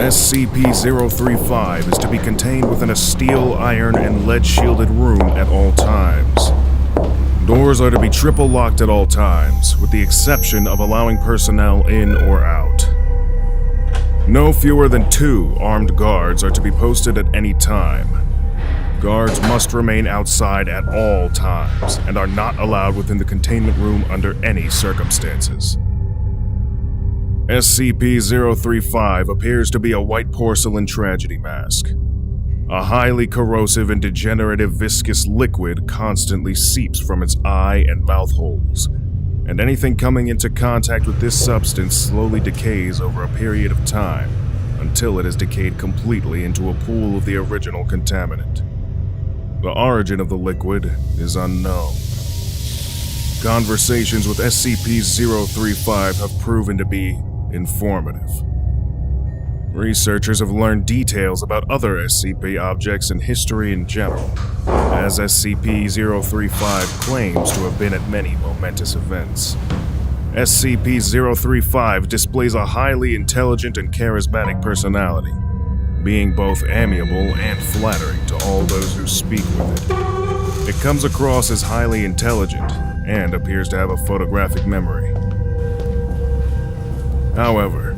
SCP-035 is to be contained within a steel, iron, and lead-shielded room at all times. Doors are to be triple locked at all times, with the exception of allowing personnel in or out. No fewer than 2 armed guards are to be posted at any time. Guards must remain outside at all times and are not allowed within the containment room under any circumstances. SCP-035 appears to be a white porcelain tragedy mask. A highly corrosive and degenerative viscous liquid constantly seeps from its eye and mouth holes, and anything coming into contact with this substance slowly decays over a period of time until it has decayed completely into a pool of the original contaminant. The origin of the liquid is unknown. Conversations with SCP-035 have proven to be informative. Researchers have learned details about other SCP objects and history in general, as SCP-035 claims to have been at many momentous events. SCP-035 displays a highly intelligent and charismatic personality, being both amiable and flattering to all those who speak with it. It comes across as highly intelligent and appears to have a photographic memory. However,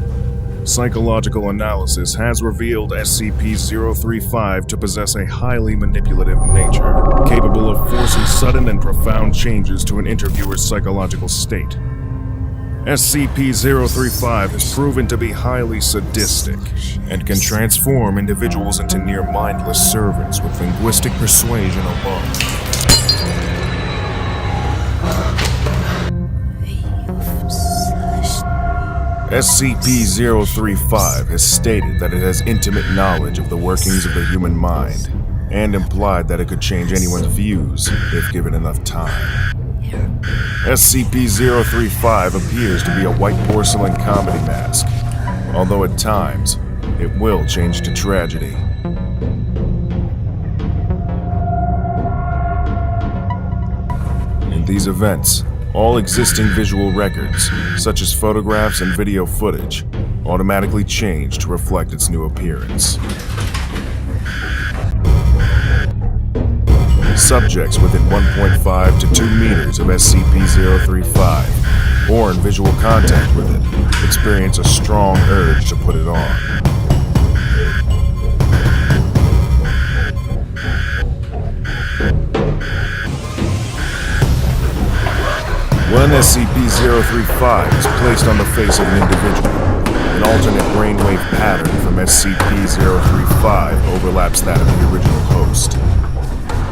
psychological analysis has revealed SCP-035 to possess a highly manipulative nature, capable of forcing sudden and profound changes to an interviewer's psychological state. SCP-035 has proven to be highly sadistic and can transform individuals into near mindless servants with linguistic persuasion alone. SCP-035 has stated that it has intimate knowledge of the workings of the human mind, and implied that it could change anyone's views if given enough time. SCP-035 appears to be a white porcelain comedy mask, although at times, it will change to tragedy. In these events, all existing visual records, such as photographs and video footage, automatically change to reflect its new appearance. Subjects within 1.5 to 2 meters of SCP-035, or in visual contact with it, experience a strong urge to put it on. When SCP-035 is placed on the face of an individual, an alternate brainwave pattern from SCP-035 overlaps that of the original host,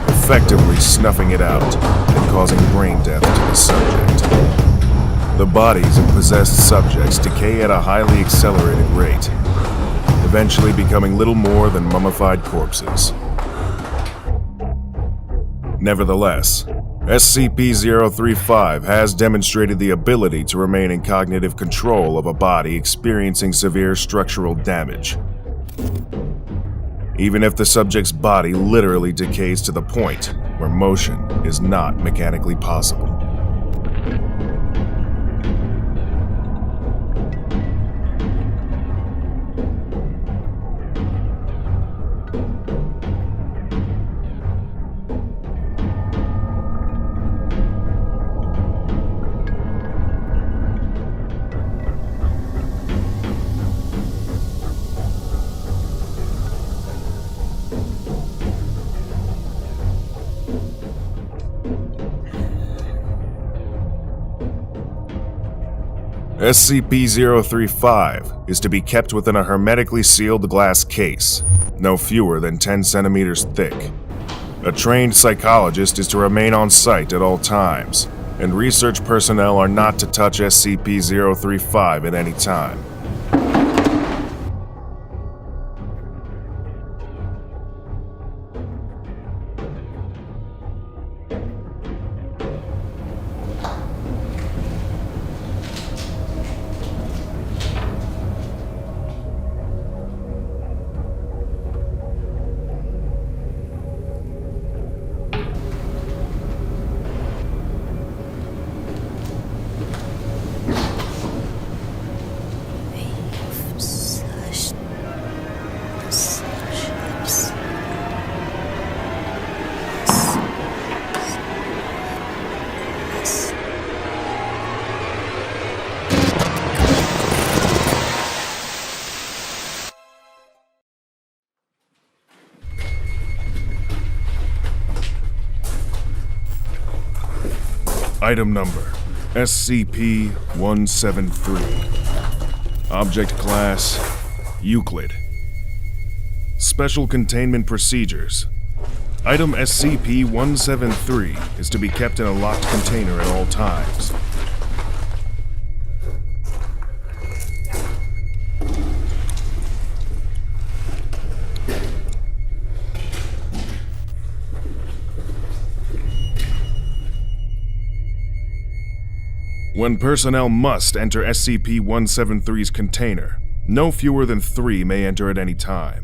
effectively snuffing it out and causing brain death to the subject. The bodies of possessed subjects decay at a highly accelerated rate, eventually becoming little more than mummified corpses. Nevertheless, SCP-035 has demonstrated the ability to remain in cognitive control of a body experiencing severe structural damage, even if the subject's body literally decays to the point where motion is not mechanically possible. SCP-035 is to be kept within a hermetically sealed glass case, no fewer than 10 centimeters thick. A trained psychologist is to remain on site at all times, and research personnel are not to touch SCP-035 at any time. Item number: SCP-173. Object Class: Euclid. Special Containment Procedures. Item SCP-173 is to be kept in a locked container at all times. When personnel must enter SCP-173's container, no fewer than 3 may enter at any time.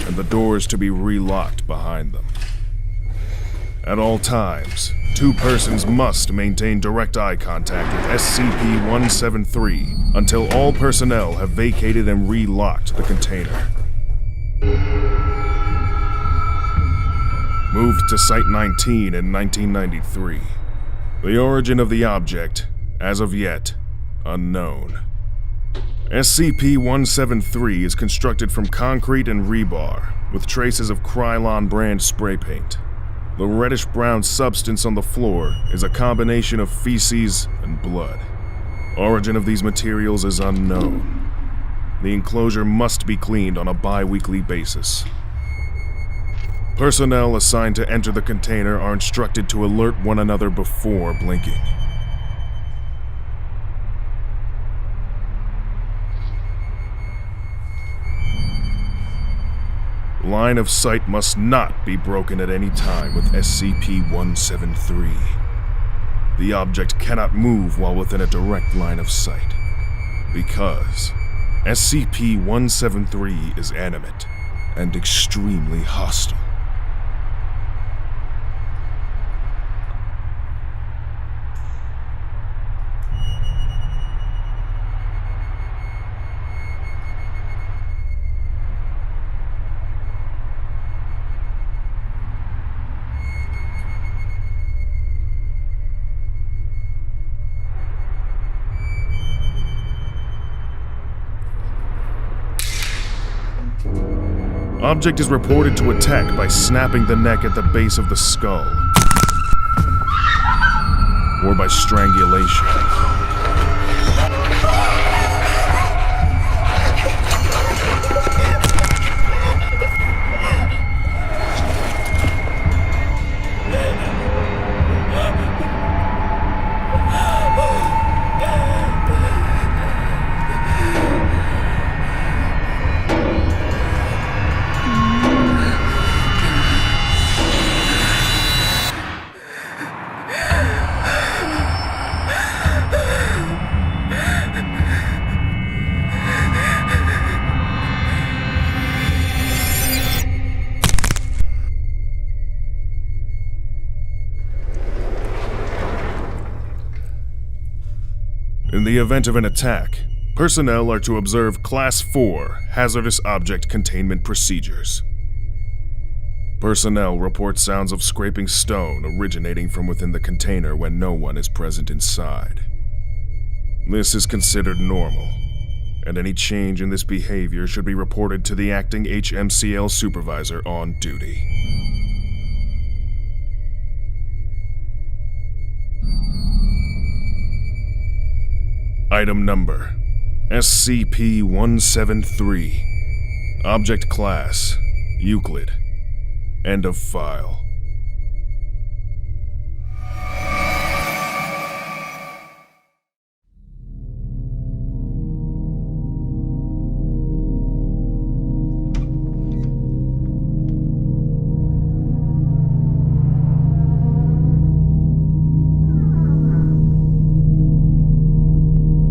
And the doors to be relocked behind them. At all times, 2 persons must maintain direct eye contact with SCP-173 until all personnel have vacated and relocked the container. Moved to Site 19 in 1993. The origin of the object, as of yet, unknown. SCP-173 is constructed from concrete and rebar, with traces of Krylon brand spray paint. The reddish-brown substance on the floor is a combination of feces and blood. Origin of these materials is unknown. The enclosure must be cleaned on a bi-weekly basis. Personnel assigned to enter the container are instructed to alert one another before blinking. Line of sight must not be broken at any time with SCP-173. The object cannot move while within a direct line of sight, because SCP-173 is animate and extremely hostile. Object is reported to attack by snapping the neck at the base of the skull, or by strangulation. In the event of an attack, personnel are to observe Class 4 Hazardous Object Containment Procedures. Personnel report sounds of scraping stone originating from within the container when no one is present inside. This is considered normal, and any change in this behavior should be reported to the acting HMCL supervisor on duty. Item number: SCP-173. Object Class: Euclid. End of file.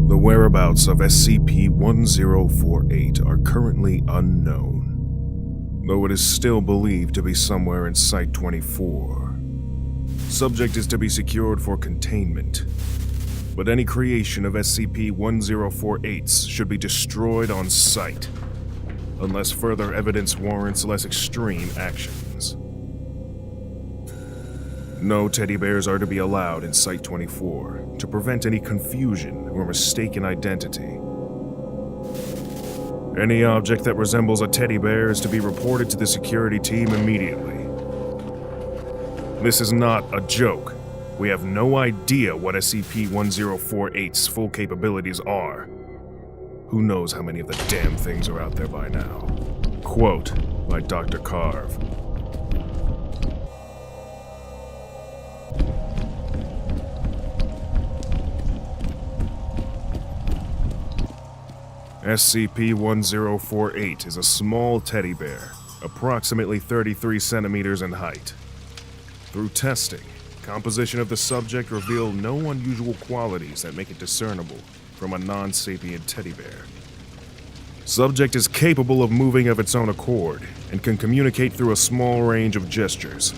The whereabouts of SCP-1048 are currently unknown, though it is still believed to be somewhere in Site-24. Subject is to be secured for containment, but any creation of SCP-1048s should be destroyed on sight, unless further evidence warrants less extreme actions. No teddy bears are to be allowed in Site-24 to prevent any confusion or mistaken identity. Any object that resembles a teddy bear is to be reported to the security team immediately. This is not a joke. We have no idea what SCP-1048's full capabilities are. Who knows how many of the damn things are out there by now? Quote by Dr. Carve. SCP-1048 is a small teddy bear, approximately 33 centimeters in height. Through testing, composition of the subject revealed no unusual qualities that make it discernible from a non-sapient teddy bear. Subject is capable of moving of its own accord and can communicate through a small range of gestures.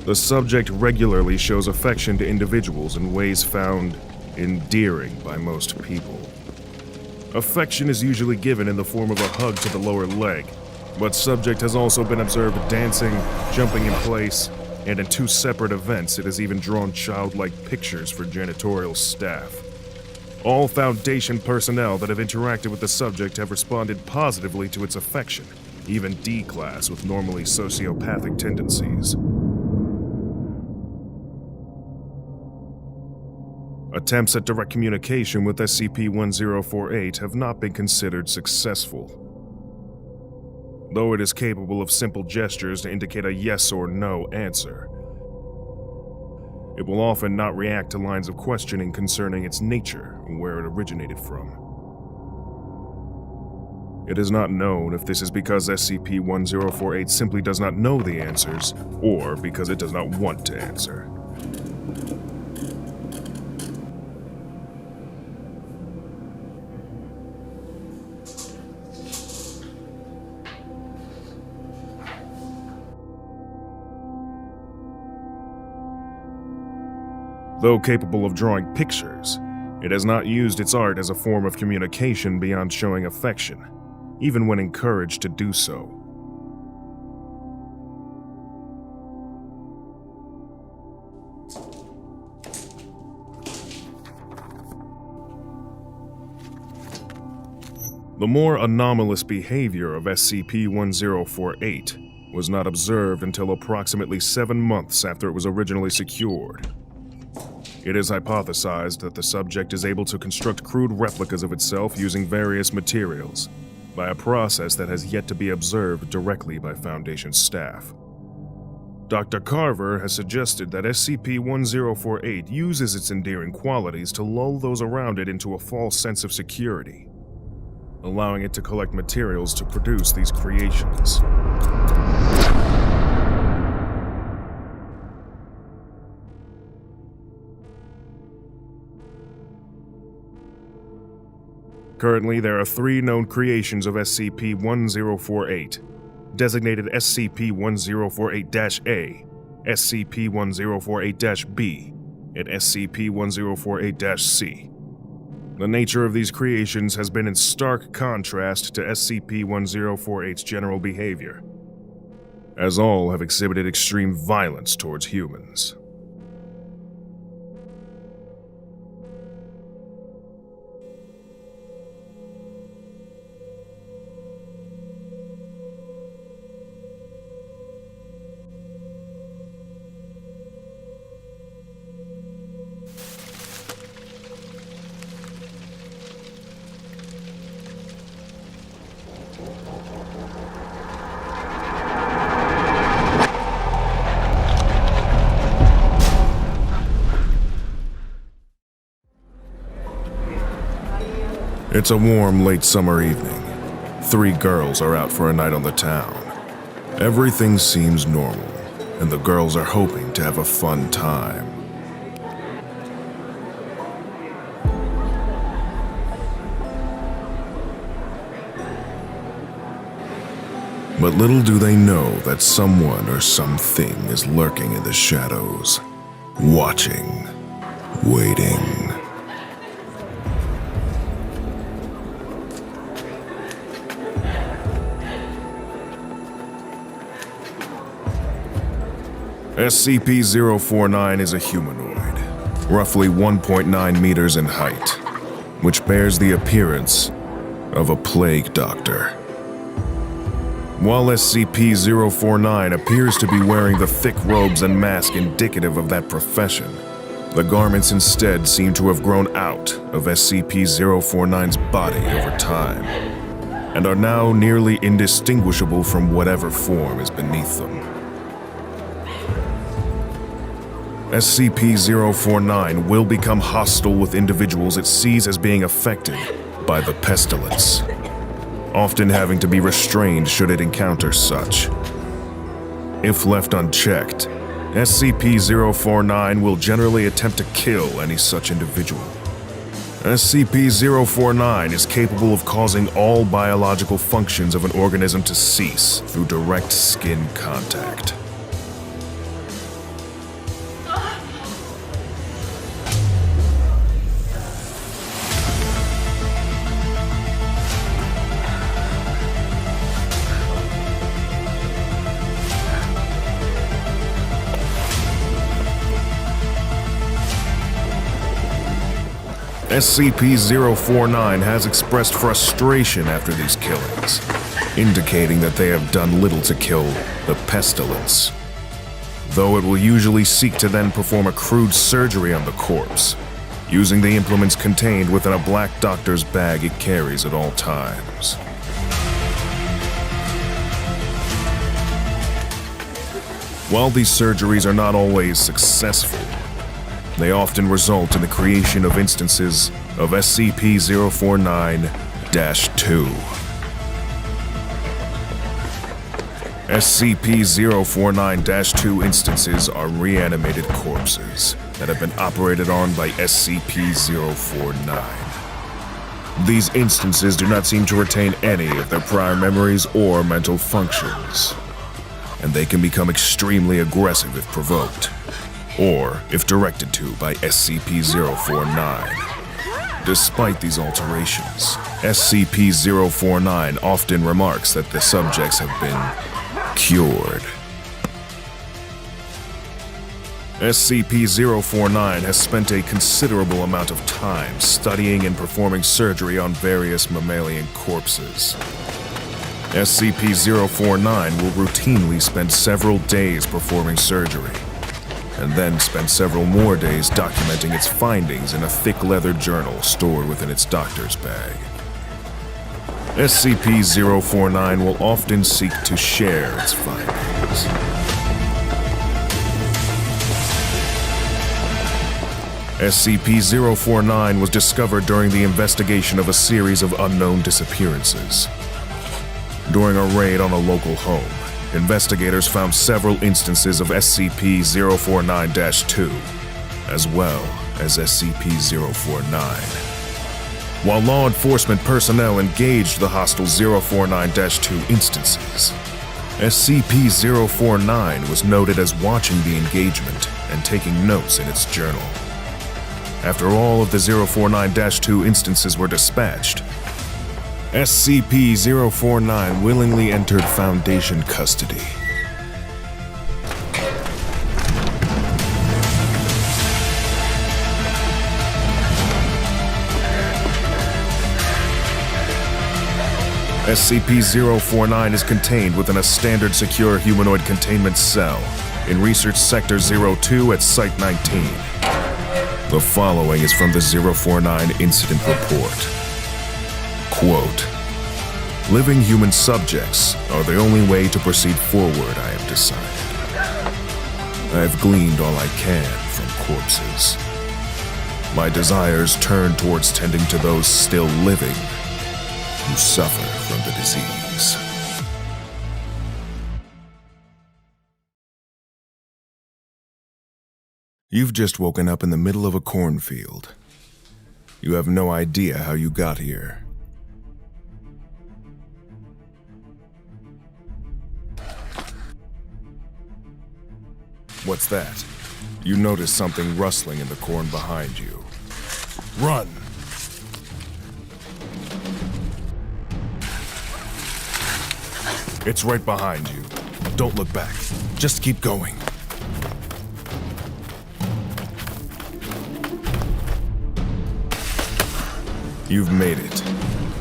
The subject regularly shows affection to individuals in ways found endearing by most people. Affection is usually given in the form of a hug to the lower leg, but subject has also been observed dancing, jumping in place, and in 2 separate events it has even drawn childlike pictures for janitorial staff. All Foundation personnel that have interacted with the subject have responded positively to its affection, even D-Class with normally sociopathic tendencies. Attempts at direct communication with SCP-1048 have not been considered successful. Though it is capable of simple gestures to indicate a yes or no answer, it will often not react to lines of questioning concerning its nature and where it originated from. It is not known if this is because SCP-1048 simply does not know the answers, or because it does not want to answer. Though capable of drawing pictures, it has not used its art as a form of communication beyond showing affection, even when encouraged to do so. The more anomalous behavior of SCP-1048 was not observed until approximately 7 months after it was originally secured. It is hypothesized that the subject is able to construct crude replicas of itself using various materials, by a process that has yet to be observed directly by Foundation staff. Dr. Carver has suggested that SCP-1048 uses its endearing qualities to lull those around it into a false sense of security, allowing it to collect materials to produce these creations. Currently, there are 3 known creations of SCP-1048, designated SCP-1048-A, SCP-1048-B, and SCP-1048-C. The nature of these creations has been in stark contrast to SCP-1048's general behavior, as all have exhibited extreme violence towards humans. It's a warm, late summer evening. 3 girls are out for a night on the town. Everything seems normal, and the girls are hoping to have a fun time. But little do they know that someone or something is lurking in the shadows, watching, waiting. SCP-049 is a humanoid, roughly 1.9 meters in height, which bears the appearance of a plague doctor. While SCP-049 appears to be wearing the thick robes and mask indicative of that profession, the garments instead seem to have grown out of SCP-049's body over time, and are now nearly indistinguishable from whatever form is beneath them. SCP-049 will become hostile with individuals it sees as being affected by the pestilence, often having to be restrained should it encounter such. If left unchecked, SCP-049 will generally attempt to kill any such individual. SCP-049 is capable of causing all biological functions of an organism to cease through direct skin contact. SCP-049 has expressed frustration after these killings, indicating that they have done little to kill the pestilence, though it will usually seek to then perform a crude surgery on the corpse, using the implements contained within a black doctor's bag it carries at all times. While these surgeries are not always successful, they often result in the creation of instances of SCP-049-2. SCP-049-2 instances are reanimated corpses that have been operated on by SCP-049. These instances do not seem to retain any of their prior memories or mental functions, and they can become extremely aggressive if provoked, or if directed to by SCP-049. Despite these alterations, SCP-049 often remarks that the subjects have been cured. SCP-049 has spent a considerable amount of time studying and performing surgery on various mammalian corpses. SCP-049 will routinely spend several days performing surgery, and then spend several more days documenting its findings in a thick leather journal stored within its doctor's bag. SCP-049 will often seek to share its findings. SCP-049 was discovered during the investigation of a series of unknown disappearances. During a raid on a local home, investigators found several instances of SCP-049-2, as well as SCP-049. While law enforcement personnel engaged the hostile 049-2 instances, SCP-049 was noted as watching the engagement and taking notes in its journal. After all of the 049-2 instances were dispatched, SCP-049 willingly entered Foundation custody. SCP-049 is contained within a standard secure humanoid containment cell in Research Sector 02 at Site 19. The following is from the 049 Incident Report. Quote, "Living human subjects are the only way to proceed forward, I have decided. I have gleaned all I can from corpses. My desires turn towards tending to those still living who suffer from the disease." You've just woken up in the middle of a cornfield. You have no idea how you got here. What's that? You notice something rustling in the corn behind you. Run! It's right behind you. Don't look back. Just keep going. You've made it.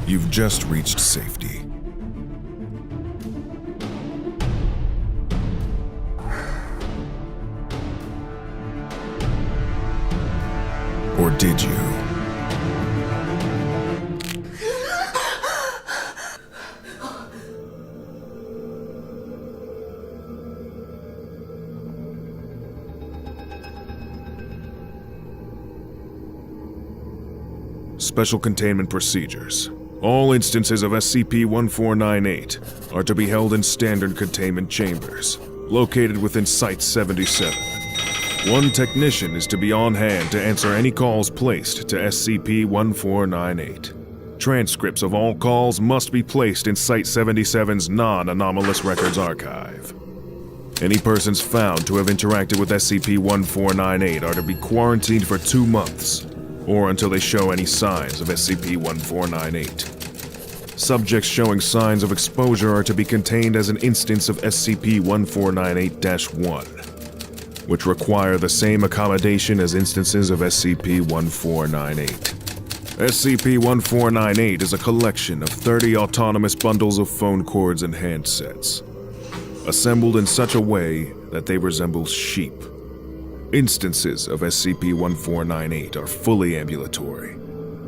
You've just reached safety. Or did you? Special Containment Procedures. All instances of SCP-1498 are to be held in standard containment chambers, located within Site-77. One technician is to be on hand to answer any calls placed to SCP-1498. Transcripts of all calls must be placed in Site-77's non-anomalous records archive. Any persons found to have interacted with SCP-1498 are to be quarantined for 2 months, or until they show any signs of SCP-1498. Subjects showing signs of exposure are to be contained as an instance of SCP-1498-1, which require the same accommodation as instances of SCP-1498. SCP-1498 is a collection of 30 autonomous bundles of phone cords and handsets, assembled in such a way that they resemble sheep. Instances of SCP-1498 are fully ambulatory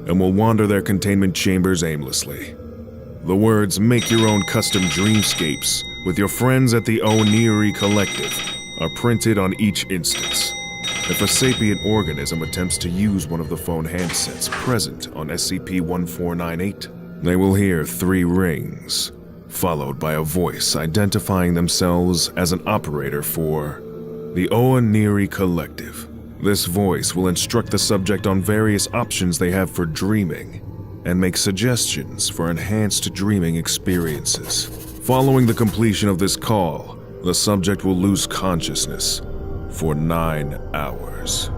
and will wander their containment chambers aimlessly. The words "Make your own custom dreamscapes with your friends at the O'Neary Collective" are printed on each instance. If a sapient organism attempts to use one of the phone handsets present on SCP-1498, they will hear 3 rings, followed by a voice identifying themselves as an operator for the O'Neary Collective. This voice will instruct the subject on various options they have for dreaming and make suggestions for enhanced dreaming experiences. Following the completion of this call, the subject will lose consciousness for 9 hours.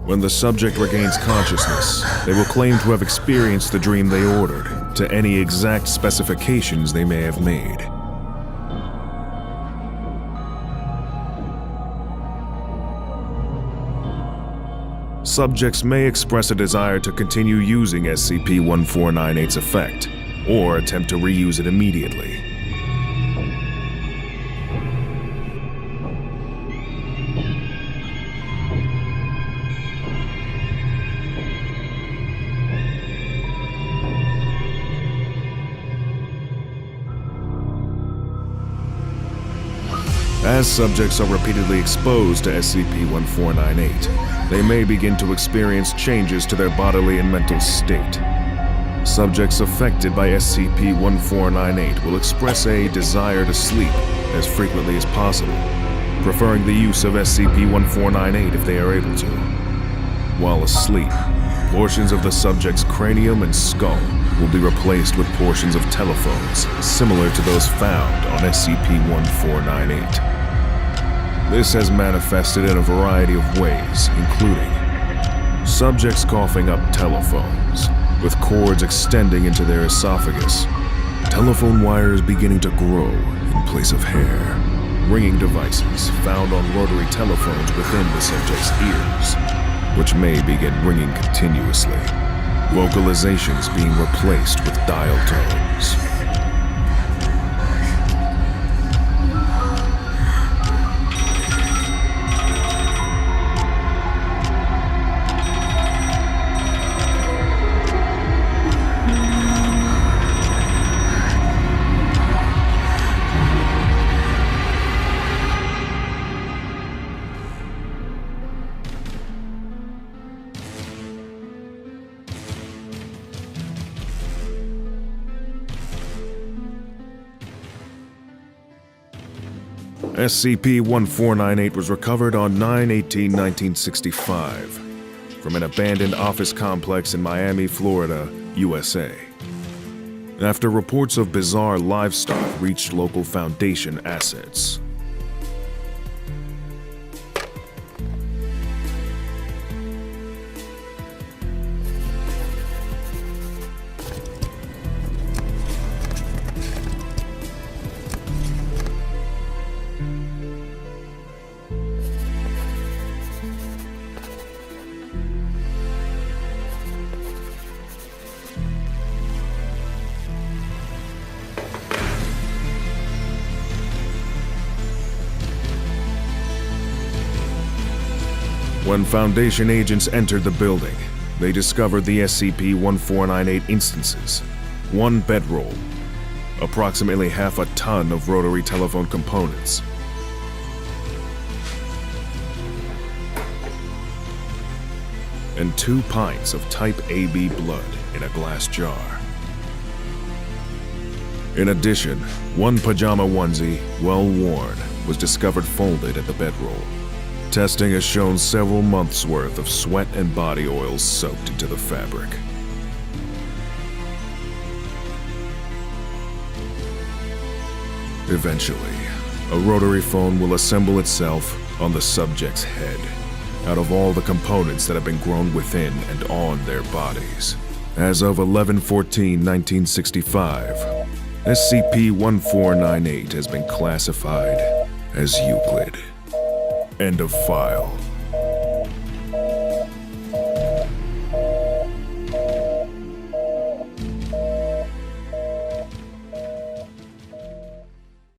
When the subject regains consciousness, they will claim to have experienced the dream they ordered to any exact specifications they may have made. Subjects may express a desire to continue using SCP-1498's effect, or attempt to reuse it immediately. As subjects are repeatedly exposed to SCP-1498, they may begin to experience changes to their bodily and mental state. Subjects affected by SCP-1498 will express a desire to sleep as frequently as possible, preferring the use of SCP-1498 if they are able to. While asleep, portions of the subject's cranium and skull will be replaced with portions of telephones similar to those found on SCP-1498. This has manifested in a variety of ways, including subjects coughing up telephones, with cords extending into their esophagus, telephone wires beginning to grow in place of hair, ringing devices found on rotary telephones within the subject's ears, which may begin ringing continuously, vocalizations being replaced with dial tones. SCP-1498 was recovered on 9/18/1965 from an abandoned office complex in Miami, Florida, USA. After reports of bizarre livestock reached local Foundation assets. When Foundation agents entered the building, they discovered the SCP-1498 instances, 1 bedroll, approximately half a ton of rotary telephone components, and 2 pints of Type AB blood in a glass jar. In addition, 1 pajama onesie, well worn, was discovered folded at the bedroll. Testing has shown several months' worth of sweat and body oils soaked into the fabric. Eventually, a rotary phone will assemble itself on the subject's head, out of all the components that have been grown within and on their bodies. As of 11/14/1965, SCP-1498 has been classified as Euclid. End of file.